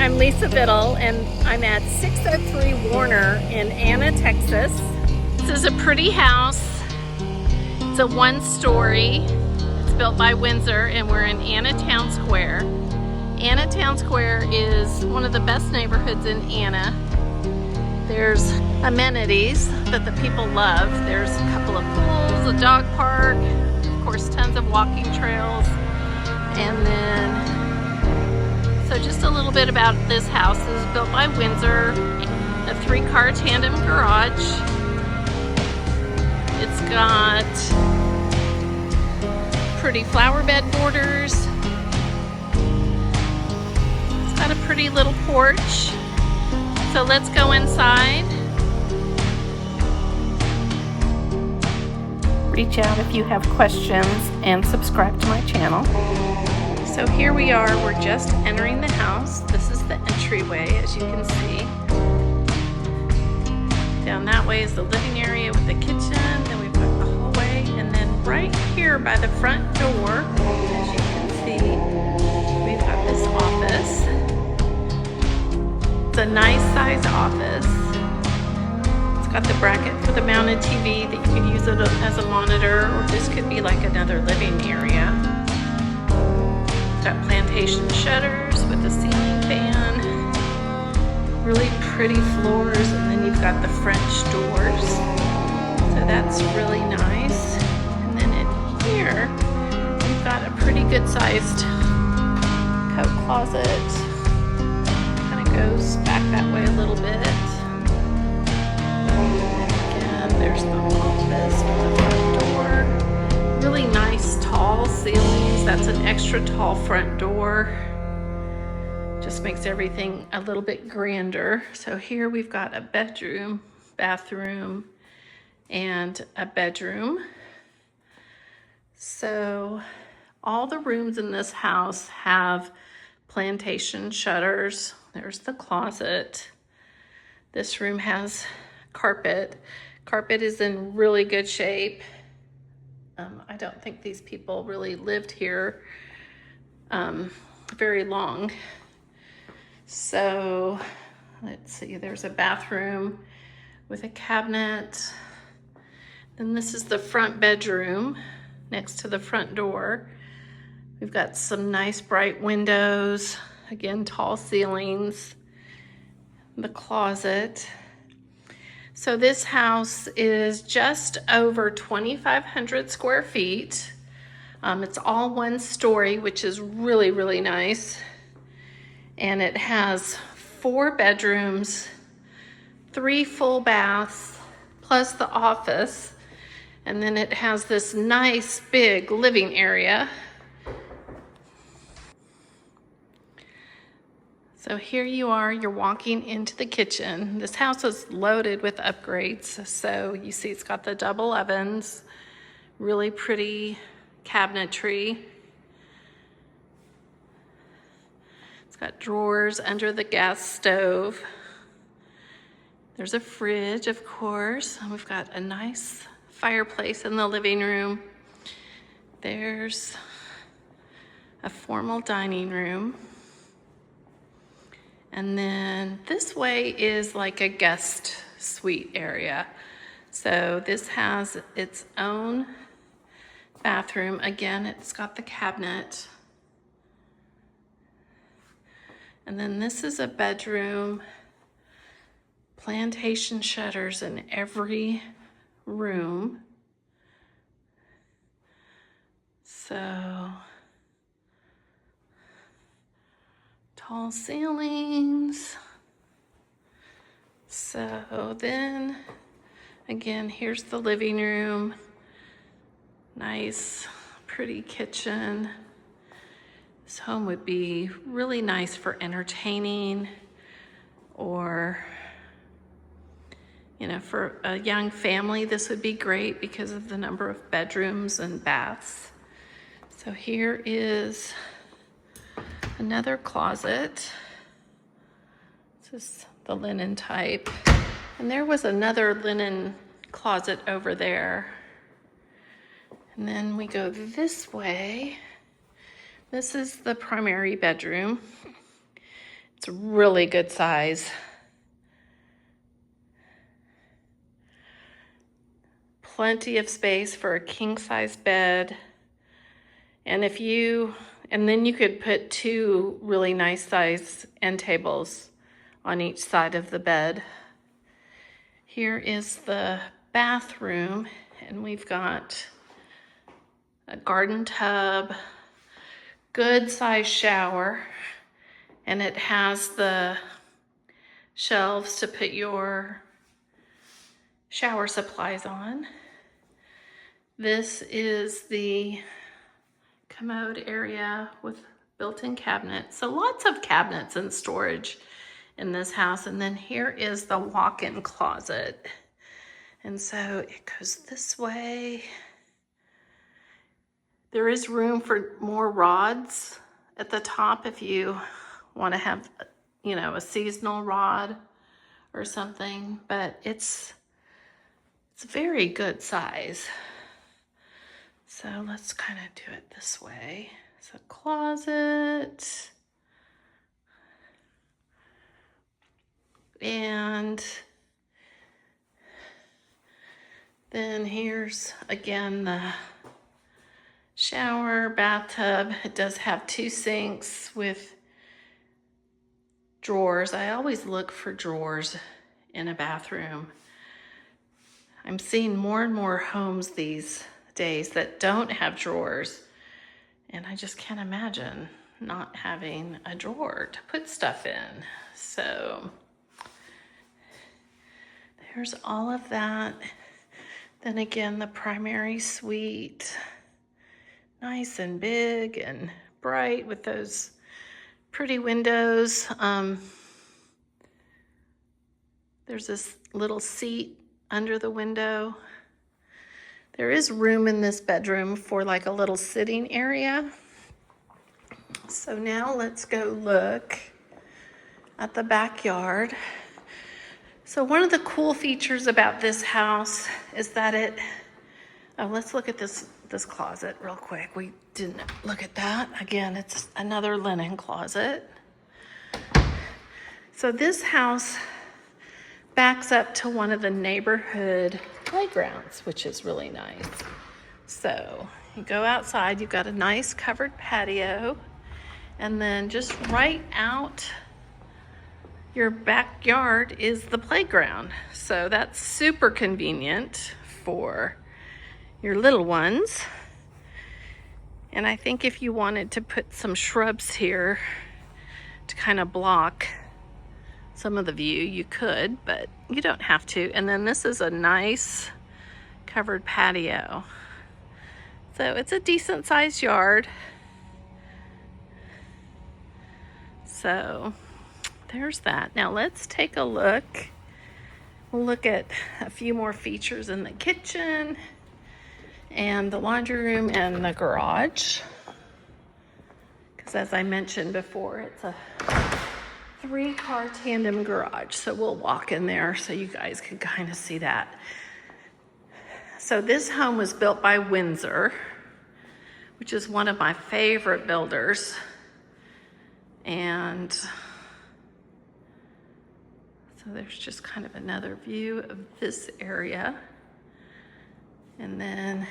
I'm Lisa Biddle, and I'm at 603 Warner in Anna, Texas. This is a pretty house. It's a one-story. It's built by Windsor, and we're in Anna Town Square. Anna Town Square is one of the best neighborhoods in Anna. There's amenities that the people love. There's a couple of pools, a dog park, of course tons of walking trails, and then so just a little bit about this house. It is built by Windsor, a 3-car tandem garage. It's got pretty flower bed borders. It's got a pretty little porch. So let's go inside. Reach out if you have questions and subscribe to my channel. So here we are, we're just entering the house. This is the entryway, as you can see. Down that way is the living area with the kitchen, then we've got the hallway, and then right here by the front door, as you can see, we've got this office. It's a nice sized office. It's got the bracket for the mounted TV that you could use it as a monitor, or this could be like another living area. Got plantation shutters with a ceiling fan, really pretty floors, and then you've got the French doors, so that's really nice. And then in here we've got a pretty good sized coat closet, kind of goes back that way a little bit. And again, there's the office with the front door. Really nice tall ceilings. That's an extra tall front door. Just makes everything a little bit grander. So here we've got a bedroom, bathroom, and a bedroom. So all the rooms in this house have plantation shutters. There's the closet. This room has carpet. Carpet is in really good shape. I don't think these people really lived here very long. So let's see, there's a bathroom with a cabinet. Then this is the front bedroom next to the front door. We've got some nice bright windows, again, tall ceilings, the closet. So this house is just over 2,500 square feet. It's all one story, which is really, really nice. And it has 4 bedrooms, 3 full baths, plus the office. And then it has this nice big living area. So here you are, you're walking into the kitchen. This house is loaded with upgrades. So you see it's got the double ovens, really pretty cabinetry. It's got drawers under the gas stove. There's a fridge, of course. And we've got a nice fireplace in the living room. There's a formal dining room. And then this way is like a guest suite area. So this has its own bathroom. Again, it's got the cabinet. And then this is a bedroom. Plantation shutters in every room. So tall ceilings. So then again, here's the living room. Nice, pretty kitchen. This home would be really nice for entertaining, or, you know, for a young family, this would be great because of the number of bedrooms and baths. So here is another closet. This is the linen type. And there was another linen closet over there. And then we go this way. This is the primary bedroom. It's a really good size. Plenty of space for a king-size bed. And then you could put 2 really nice size end tables on each side of the bed. Here is the bathroom, and we've got a garden tub, good size shower, and it has the shelves to put your shower supplies on. This is the commode area with built-in cabinets. So lots of cabinets and storage in this house. And then here is the walk-in closet. And so it goes this way. There is room for more rods at the top if you want to have, you know, a seasonal rod or something, but it's very good size. So let's kind of do it this way. So closet. And then here's again the shower, bathtub. It does have 2 sinks with drawers. I always look for drawers in a bathroom. I'm seeing more and more homes these days that don't have drawers, and I just can't imagine not having a drawer to put stuff in. So there's all of that. Then again, the primary suite, nice and big and bright with those pretty windows. There's this little seat under the window. There is room in this bedroom for like a little sitting area. So now let's go look at the backyard. So one of the cool features about this house is that let's look at this closet real quick. We didn't look at that. Again, it's another linen closet. So this house backs up to one of the neighborhood playgrounds, which is really nice. So you go outside, you've got a nice covered patio, and then just right out your backyard is the playground. So that's super convenient for your little ones. And I think if you wanted to put some shrubs here to kind of block some of the view, you could, but you don't have to. And then this is a nice covered patio. So it's a decent sized yard. So there's that. Now let's take a look. We'll look at a few more features in the kitchen and the laundry room and the garage. Because as I mentioned before, it's a 3-car tandem garage. So we'll walk in there so you guys can kind of see that. So this home was built by Windsor, which is one of my favorite builders. And so there's just kind of another view of this area. And then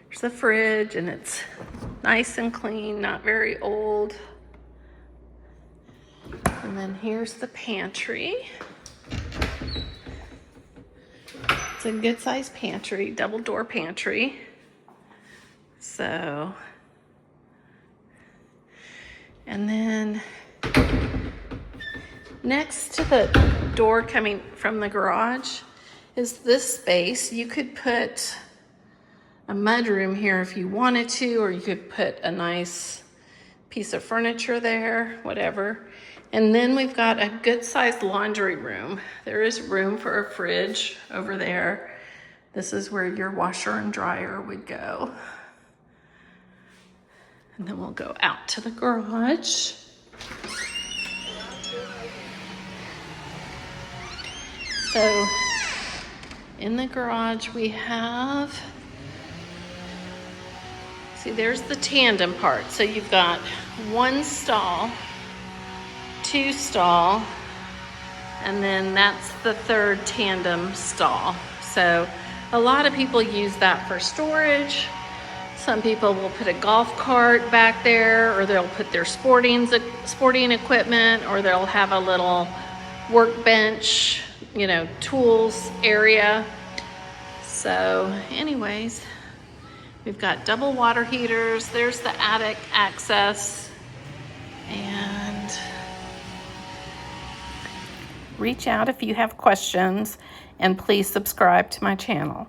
there's the fridge, and it's nice and clean, not very old. And then here's the pantry. It's a good sized pantry, double door pantry. So, and then next to the door coming from the garage is this space. You could put a mudroom here if you wanted to, or you could put a nice piece of furniture there, whatever. And then we've got a good sized laundry room. There is room for a fridge over there. This is where your washer and dryer would go. And then we'll go out to the garage. So in the garage we have, see, there's the tandem part. So you've got 1 stall, 2 stall, and then that's the 3rd tandem stall. So a lot of people use that for storage. Some people will put a golf cart back there, or they'll put their sporting equipment, or they'll have a little workbench, you know, tools area. So anyways, we've got double water heaters. There's the attic access. And reach out if you have questions, and please subscribe to my channel.